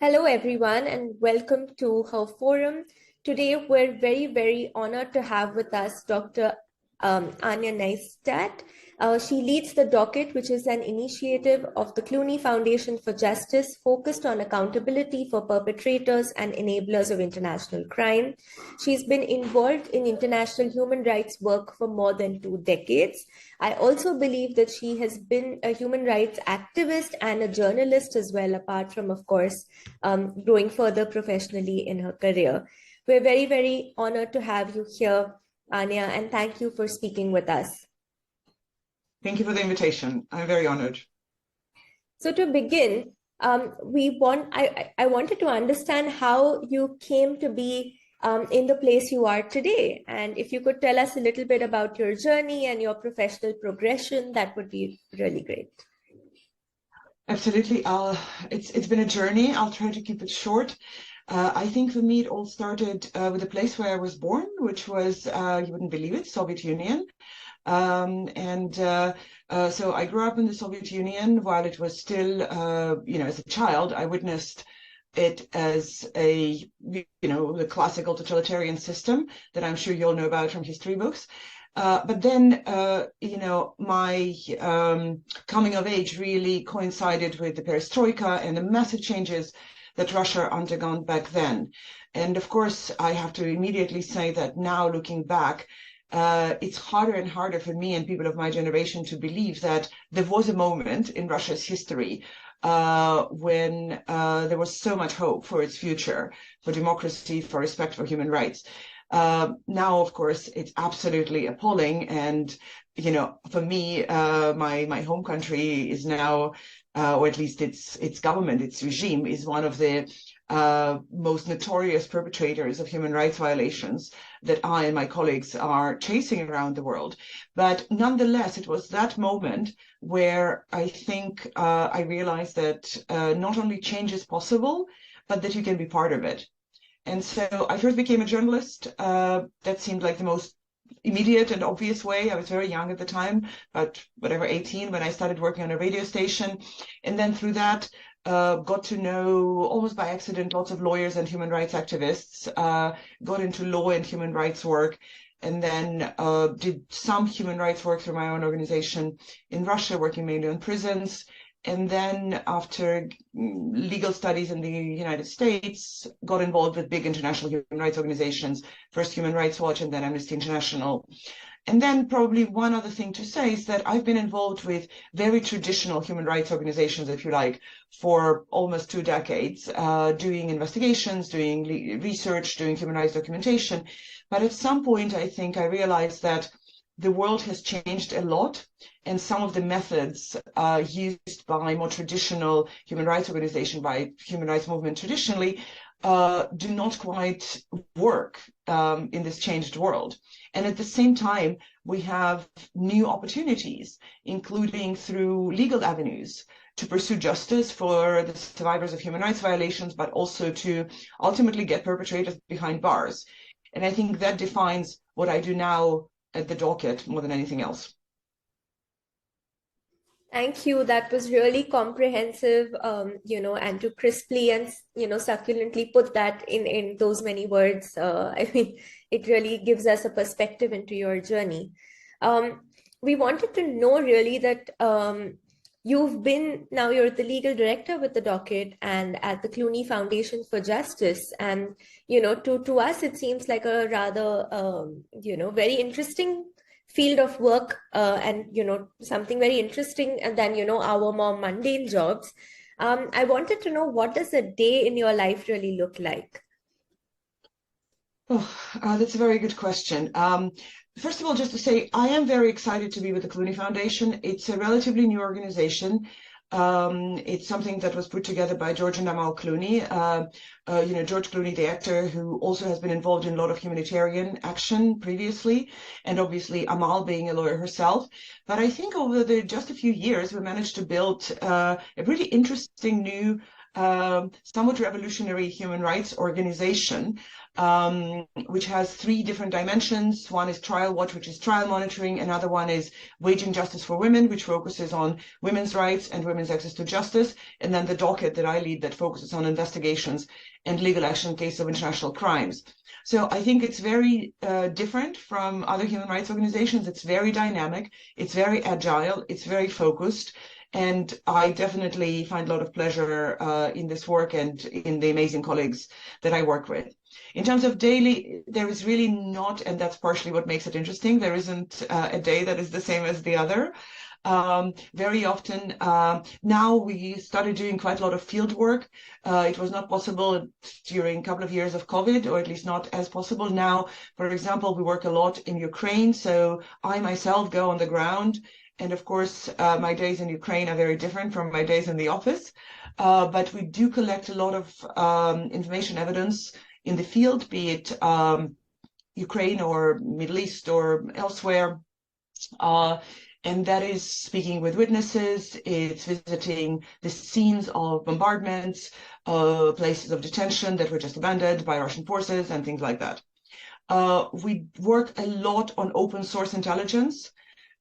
Hello, everyone, and welcome to her forum. Today, we're very, very honored to have with us Dr. Anya Neistat. She leads the Docket, which is an initiative of the Clooney Foundation for Justice focused on accountability for perpetrators and enablers of international crime. She's been involved in international human rights work for more than 2 decades. I also believe that she has been a human rights activist and a journalist as well, apart from, of course, growing further professionally in her career. We're very, very honored to have you here, Anya, and thank you for speaking with us. Thank you for the invitation. I'm very honored. So to begin, I wanted to understand how you came to be in the place you are today. And if you could tell us a little bit about your journey and your professional progression, that would be really great. Absolutely. It's been a journey. I'll try to keep it short. I think for me, it all started with the place where I was born, which was, you wouldn't believe it, Soviet Union. So I grew up in the Soviet Union while it was still, as a child, I witnessed it as the classical totalitarian system that I'm sure you all know about from history books. But then, my coming of age really coincided with the perestroika and the massive changes that Russia undergone back then. And of course, I have to immediately say that now looking back, it's harder and harder for me and people of my generation to believe that there was a moment in Russia's history when there was so much hope for its future, for democracy, for respect for human rights. Now, of course, it's absolutely appalling. And, for me, my home country is now, or at least its government, its regime, is one of the most notorious perpetrators of human rights violations that I and my colleagues are chasing around the world. But nonetheless, it was that moment where I think I realized that not only change is possible, but that you can be part of it. And so I first became a journalist. That seemed like the most immediate and obvious way. I was very young at the time, but 18, when I started working on a radio station. And then through that, got to know, almost by accident, lots of lawyers and human rights activists, got into law and human rights work, and then did some human rights work through my own organization in Russia, working mainly on prisons. And then after legal studies in the United States, got involved with big international human rights organizations, first Human Rights Watch and then Amnesty International. And then probably one other thing to say is that I've been involved with very traditional human rights organizations, if you like, for almost 2 decades, doing investigations, doing research, doing human rights documentation. But at some point, I think I realized that the world has changed a lot, and some of the methods used by more traditional human rights organizations, by human rights movement traditionally, do not quite work in this changed world. And at the same time, we have new opportunities, including through legal avenues, to pursue justice for the survivors of human rights violations, but also to ultimately get perpetrators behind bars. And I think that defines what I do now at the Docket more than anything else. Thank you. That was really comprehensive, and to crisply and, succulently put that in those many words. I mean, it really gives us a perspective into your journey. We wanted to know really that you're the legal director with the Docket and at the Clooney Foundation for Justice. And, to us, it seems like a rather, very interesting field of work and, something very interesting than, our more mundane jobs. I wanted to know, what does a day in your life really look like? That's a very good question. First of all, just to say, I am very excited to be with the Clooney Foundation. It's a relatively new organization. It's something that was put together by George and Amal Clooney. George Clooney, the actor, who also has been involved in a lot of humanitarian action previously, and obviously Amal being a lawyer herself. But I think over just a few years, we managed to build a really interesting new somewhat revolutionary human rights organization, which has three different dimensions. One is Trial Watch, which is trial monitoring. Another one is Waging Justice for Women, which focuses on women's rights and women's access to justice. And then the Docket that I lead that focuses on investigations and legal action in case of international crimes. So I think it's very different from other human rights organizations. It's very dynamic, it's very agile, it's very focused. And I definitely find a lot of pleasure in this work and in the amazing colleagues that I work with. In terms of daily, there is really not, and that's partially what makes it interesting, there isn't a day that is the same as the other. Very often now we started doing quite a lot of field work. It was not possible during a couple of years of COVID, or at least not as possible. Now, for example, we work a lot in Ukraine. So I myself go on the ground. And of course, my days in Ukraine are very different from my days in the office. But we do collect a lot of information evidence in the field, be it Ukraine or Middle East or elsewhere. And that is speaking with witnesses, it's visiting the scenes of bombardments, places of detention that were just abandoned by Russian forces and things like that. We work a lot on open source intelligence.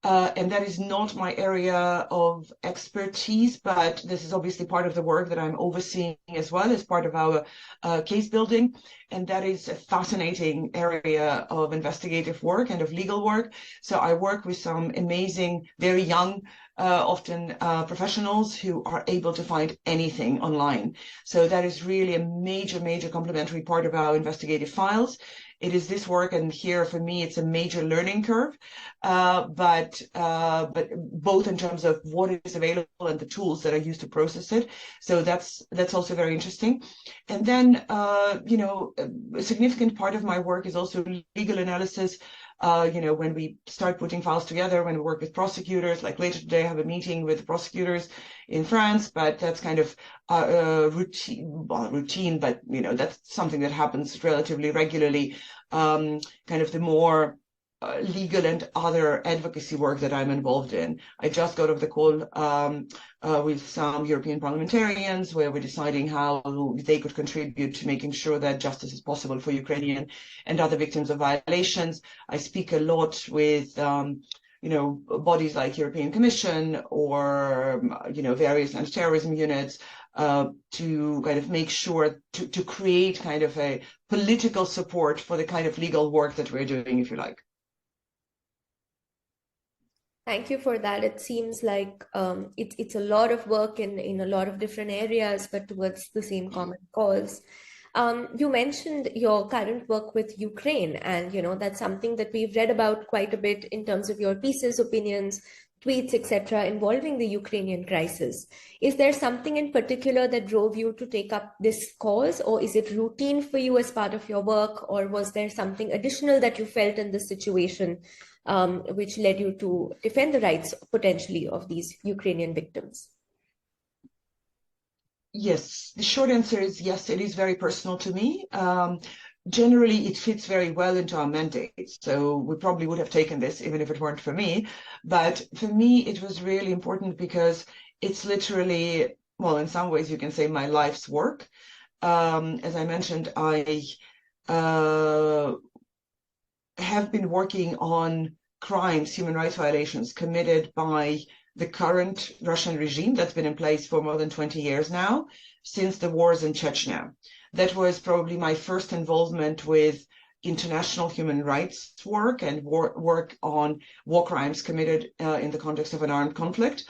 And that is not my area of expertise, but this is obviously part of the work that I'm overseeing as well as part of our case building. And that is a fascinating area of investigative work and of legal work. So I work with some amazing, very young, often professionals who are able to find anything online. So that is really a major, major complementary part of our investigative files. It is this work, and here for me, it's a major learning curve, but both in terms of what is available and the tools that are used to process it. So that's also very interesting. And then, you know, a significant part of my work is also legal analysis. You know, when we start putting files together, when we work with prosecutors, like later today, I have a meeting with prosecutors in France, but that's kind of routine, but, you know, that's something that happens relatively regularly. Kind of the more legal and other advocacy work that I'm involved in. I just got off the call with some European parliamentarians where we're deciding how they could contribute to making sure that justice is possible for Ukrainian and other victims of violations. I speak a lot with you know, bodies like European Commission or, you know, various anti-terrorism units to kind of make sure to create kind of a political support for the kind of legal work that we're doing, if you like. Thank you for that. It seems like it's a lot of work in a lot of different areas, but towards the same common cause. You mentioned your current work with Ukraine, and you know that's something that we've read about quite a bit in terms of your pieces, opinions, tweets, etc., involving the Ukrainian crisis. Is there something in particular that drove you to take up this cause, or is it routine for you as part of your work, or was there something additional that you felt in this situation which led you to defend the rights potentially of these Ukrainian victims? Yes, the short answer is yes, it is very personal to me. Generally, it fits very well into our mandate. So we probably would have taken this even if it weren't for me. But for me, it was really important because it's literally, well, in some ways you can say my life's work. As I mentioned, I have been working on crimes, human rights violations committed by the current Russian regime that's been in place for more than 20 years now, since the wars in Chechnya. That was probably my first involvement with international human rights work and work on war crimes committed in the context of an armed conflict.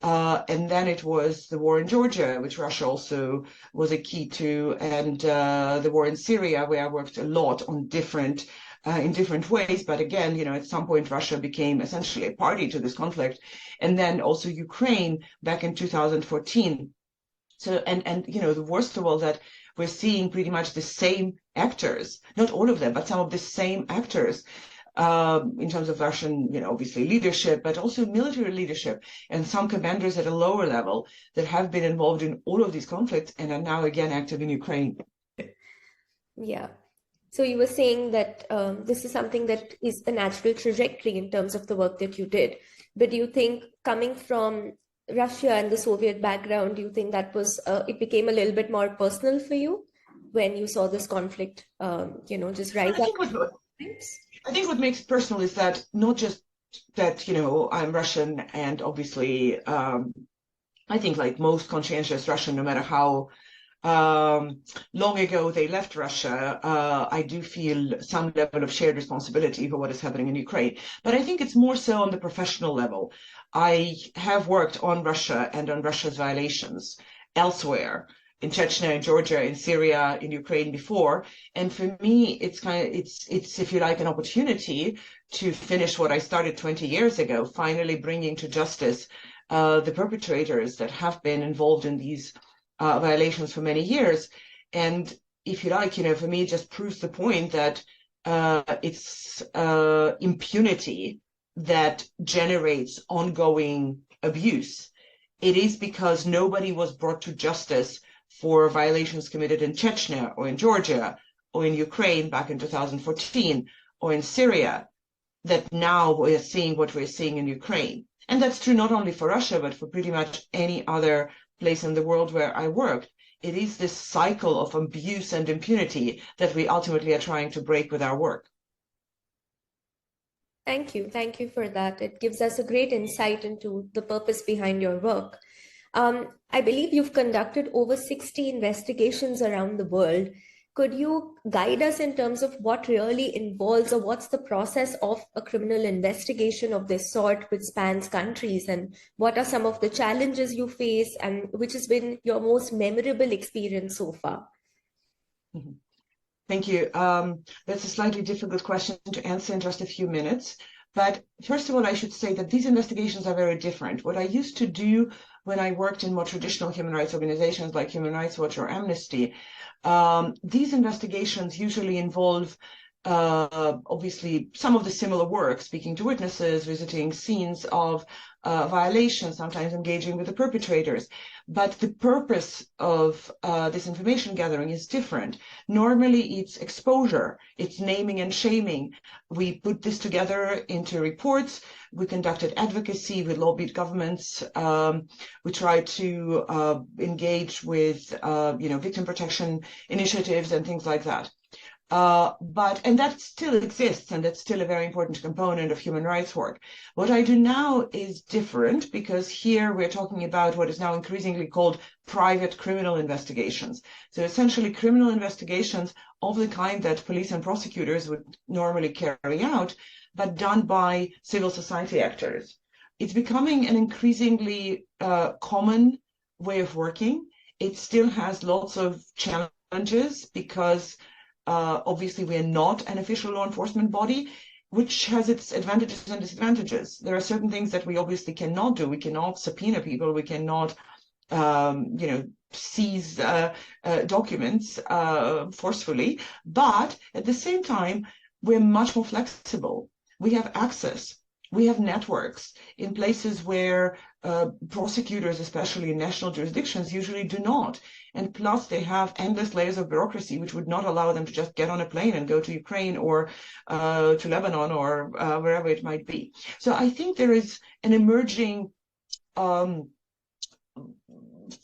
And then it was the war in Georgia, which Russia also was a key to, and the war in Syria, where I worked a lot on in different ways. But again, you know, at some point, Russia became essentially a party to this conflict. And then also Ukraine back in 2014. So, and you know, the worst of all that we're seeing pretty much the same actors, not all of them, but some of the same actors in terms of Russian, you know, obviously leadership, but also military leadership and some commanders at a lower level that have been involved in all of these conflicts and are now again active in Ukraine. Yeah. So you were saying that this is something that is a natural trajectory in terms of the work that you did. But do you think coming from Russia and the Soviet background, do you think that was it became a little bit more personal for you when you saw this conflict, just Well, rise up? I think what makes it personal is that not just that, I'm Russian and obviously, I think like most conscientious Russian, no matter how long ago they left Russia, I do feel some level of shared responsibility for what is happening in Ukraine. But I think it's more so on the professional level. I have worked on Russia and on Russia's violations elsewhere, in Chechnya, in Georgia, in Syria, in Ukraine before. And for me, it's if you like, an opportunity to finish what I started 20 years ago, finally bringing to justice the perpetrators that have been involved in these violations for many years. And if you like, for me, it just proves the point that it's impunity that generates ongoing abuse. It is because nobody was brought to justice for violations committed in Chechnya or in Georgia or in Ukraine back in 2014 or in Syria that now we're seeing what we're seeing in Ukraine. And that's true not only for Russia, but for pretty much any other place in the world where I worked. It is this cycle of abuse and impunity that we ultimately are trying to break with our work. Thank you. Thank you for that. It gives us a great insight into the purpose behind your work. I believe you've conducted over 60 investigations around the world. Could you guide us in terms of what really involves, or what's the process of a criminal investigation of this sort, which spans countries, and what are some of the challenges you face, and which has been your most memorable experience so far? Mm-hmm. Thank you. That's a slightly difficult question to answer in just a few minutes. But first of all, I should say that these investigations are very different. What I used to do when I worked in more traditional human rights organizations like Human Rights Watch or Amnesty, these investigations usually involve obviously some of the similar work, speaking to witnesses, visiting scenes of violations, sometimes engaging with the perpetrators. But the purpose of this information gathering is different. Normally, it's exposure, it's naming and shaming. We put this together into reports. We conducted advocacy, we lobbied governments. We tried to engage with, victim protection initiatives and things like that. And that still exists, and that's still a very important component of human rights work. What I do now is different, because here we're talking about what is now increasingly called private criminal investigations. So essentially criminal investigations of the kind that police and prosecutors would normally carry out, but done by civil society actors. It's becoming an increasingly common way of working. It still has lots of challenges because obviously, we are not an official law enforcement body, which has its advantages and disadvantages. There are certain things that we obviously cannot do. We cannot subpoena people. We cannot, seize documents forcefully. But at the same time, we're much more flexible. We have access. We have networks in places where prosecutors, especially in national jurisdictions, usually do not. And plus, they have endless layers of bureaucracy, which would not allow them to just get on a plane and go to Ukraine or to Lebanon or wherever it might be. So I think there is an emerging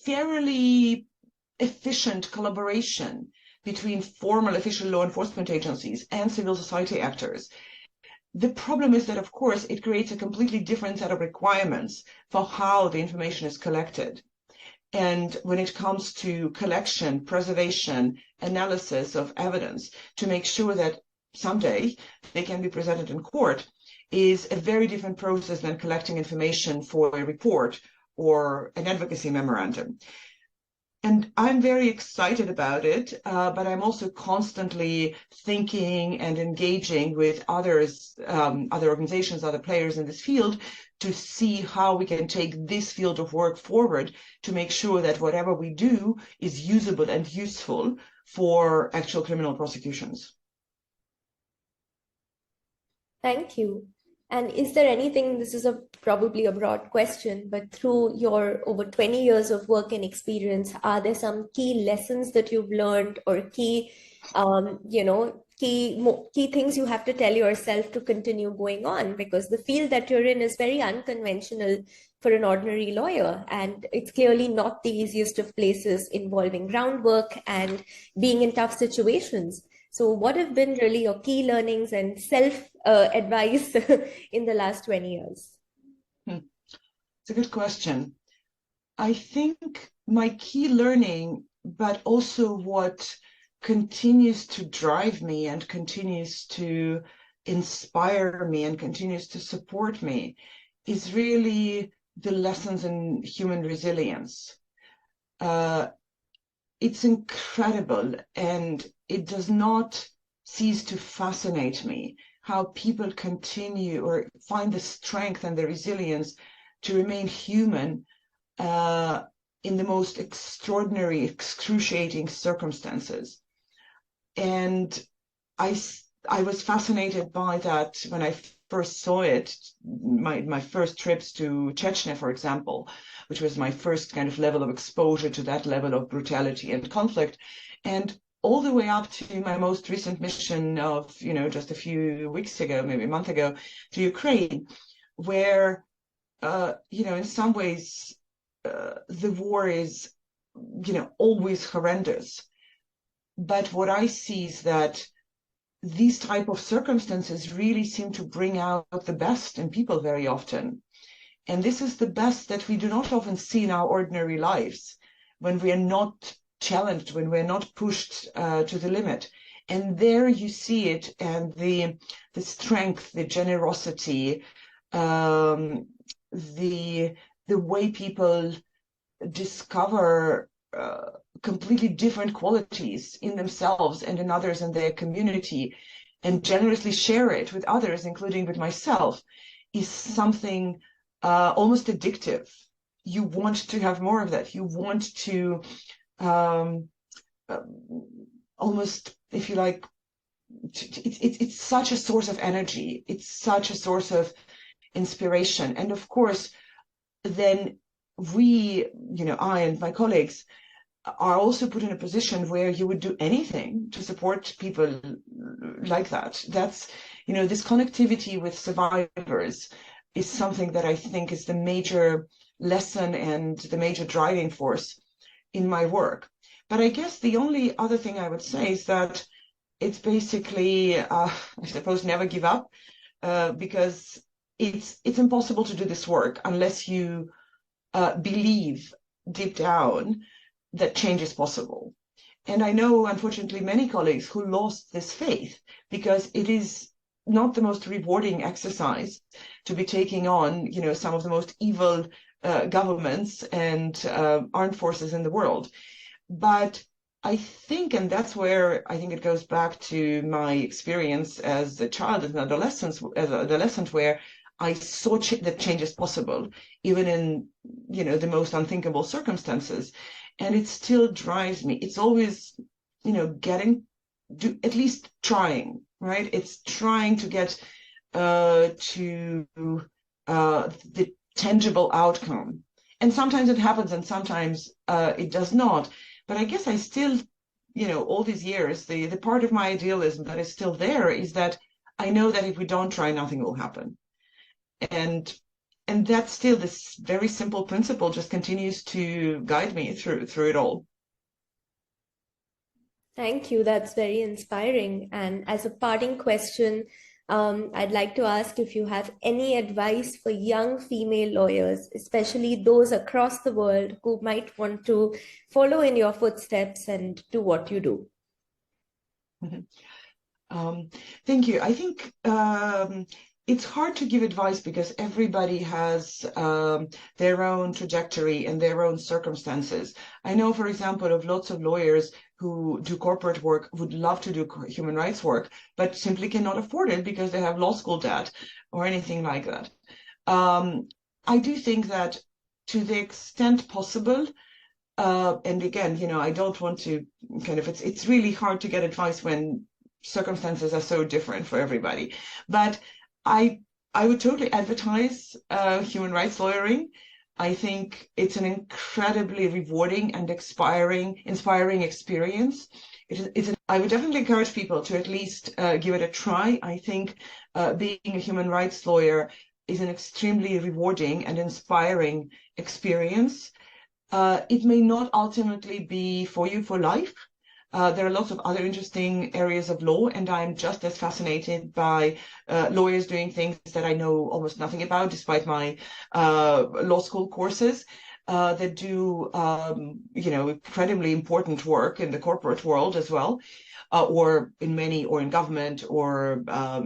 fairly efficient collaboration between formal official law enforcement agencies and civil society actors. The problem is that, of course, it creates a completely different set of requirements for how the information is collected. And when it comes to collection, preservation, analysis of evidence, to make sure that someday they can be presented in court, is a very different process than collecting information for a report or an advocacy memorandum. And I'm very excited about it, but I'm also constantly thinking and engaging with others, other organizations, other players in this field, to see how we can take this field of work forward to make sure that whatever we do is usable and useful for actual criminal prosecutions. Thank you. And is there anything, this is probably a broad question, but through your over 20 years of work and experience, are there some key lessons that you've learned, or key, key things you have to tell yourself to continue going on, because the field that you're in is very unconventional for an ordinary lawyer, and it's clearly not the easiest of places, involving groundwork and being in tough situations. So what have been really your key learnings and self advice in the last 20 years? It's a good question. I think my key learning, but also what continues to drive me and continues to inspire me and continues to support me, is really the lessons in human resilience. It's incredible, and it does not cease to fascinate me how people continue or find the strength and the resilience to remain human in the most extraordinary, excruciating circumstances. And I was fascinated by that when I first saw it, my first trips to Chechnya, for example, which was my first kind of level of exposure to that level of brutality and conflict. And all the way up to my most recent mission of, just a few weeks ago, maybe a month ago, to Ukraine, where, in some ways, the war is, always horrendous. But what I see is that these type of circumstances really seem to bring out the best in people very often. And this is the best that we do not often see in our ordinary lives, when we are not challenged, when we're not pushed to the limit. And there you see it, and the strength, the generosity, the way people discover completely different qualities in themselves and in others in their community, and generously share it with others, including with myself, is something almost addictive. You want to have more of that. You want to almost, if you like, it's such a source of energy. It's such a source of inspiration. And of course, then we, I and my colleagues are also put in a position where you would do anything to support people like that. That's, this connectivity with survivors is something that I think is the major lesson and the major driving force in my work. But I guess the only other thing I would say is that it's basically, I suppose, never give up, because it's impossible to do this work unless you believe deep down that change is possible. And I know, unfortunately, many colleagues who lost this faith, because it is not the most rewarding exercise to be taking on, some of the most evil governments and armed forces in the world. But I think, and that's where I think it goes back to my experience as a child, as an adolescent, where I saw that change is possible, even in, the most unthinkable circumstances. And it still drives me. It's always, at least trying, right? It's trying to get to the tangible outcome. And sometimes it happens and sometimes it does not. But I guess I still, all these years, the part of my idealism that is still there is that I know that if we don't try, nothing will happen. And that's still this very simple principle just continues to guide me through it all. Thank you. That's very inspiring. And as a parting question, I'd like to ask if you have any advice for young female lawyers, especially those across the world who might want to follow in your footsteps and do what you do. Thank you. I think it's hard to give advice because everybody has their own trajectory and their own circumstances. I know, for example, of lots of lawyers who do corporate work, would love to do human rights work, but simply cannot afford it because they have law school debt or anything like that. I do think that to the extent possible, and again, I don't want to it's really hard to get advice when circumstances are so different for everybody. But I would totally advertise human rights lawyering. I think it's an incredibly rewarding and inspiring experience. I would definitely encourage people to at least give it a try. I think being a human rights lawyer is an extremely rewarding and inspiring experience. It may not ultimately be for you for life. There are lots of other interesting areas of law, and I'm just as fascinated by lawyers doing things that I know almost nothing about, despite my law school courses. That do, incredibly important work in the corporate world as well, or in government, or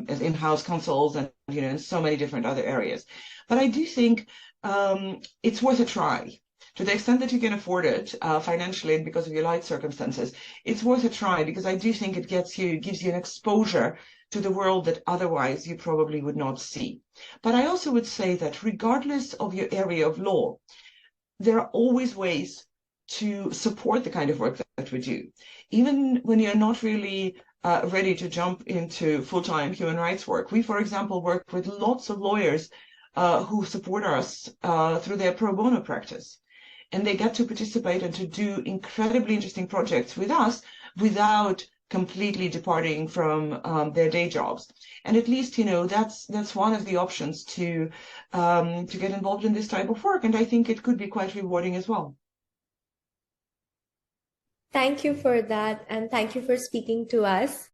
as in-house counsels, and in so many different other areas. But I do think it's worth a try. To the extent that you can afford it financially and because of your life circumstances, it's worth a try, because I do think it gives you an exposure to the world that otherwise you probably would not see. But I also would say that regardless of your area of law, there are always ways to support the kind of work that we do. Even when you're not really ready to jump into full-time human rights work. We, for example, work with lots of lawyers who support us through their pro bono practice. And they get to participate and to do incredibly interesting projects with us without completely departing from their day jobs. And at least, that's one of the options to get involved in this type of work. And I think it could be quite rewarding as well. Thank you for that, and thank you for speaking to us.